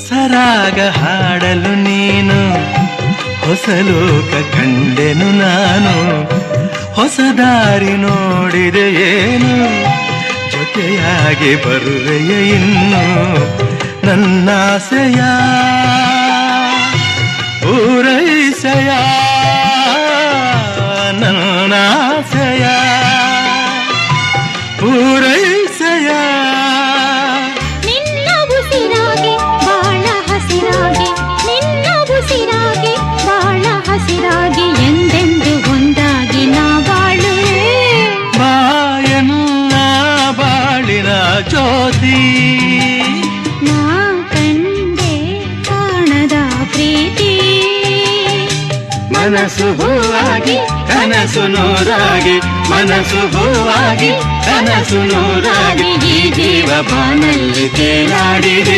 ಹೊಸರಾಗ ಹಾಡಲು ನೀನು, ಹೊಸ ಲೋಕ ಕಂಡೆನು ನಾನು, ಹೊಸ ದಾರಿ ನೋಡಿದೆ ಏನು, ಜೊತೆಯಾಗಿ ಬರುವೆಯ ಇನ್ನು, ನನ್ನಾಸೆಯ ಪೂರೈಸೆಯ, ನನ್ನಾಸೆಯ ಪೂರೈಸೆಯ. ನಿನ್ನ ಉಸಿರಾಗಿ ಬಾಳ ಹಸಿರಾಗಿ, ನಿನ್ನ ಉಸಿರಾಗಿ ಬಾಳ ಹಸಿರಾಗಿ, ಎಂದೆಂದು ಒಂದಾಗಿ ನಾ ಬಾಳುವೆ. ಬಾಯನ್ನ ಬಾಳಿನ ಜ್ಯೋತಿ, ನಾ ಕಂಡೆ ಕಾಣದ ಪ್ರೀತಿ. ಮನಸ್ಸು ಹೂವಾಗಿ ಕನಸು ನೂರಾಗಿ, ಮನಸ್ಸು ಹೂವಾಗಿ ಕನಸು ನೂರಾಗಿ, ಈ ಜೀವ ಬಾನಲ್ಲಿ ತೇಲಾಡಿದೆ.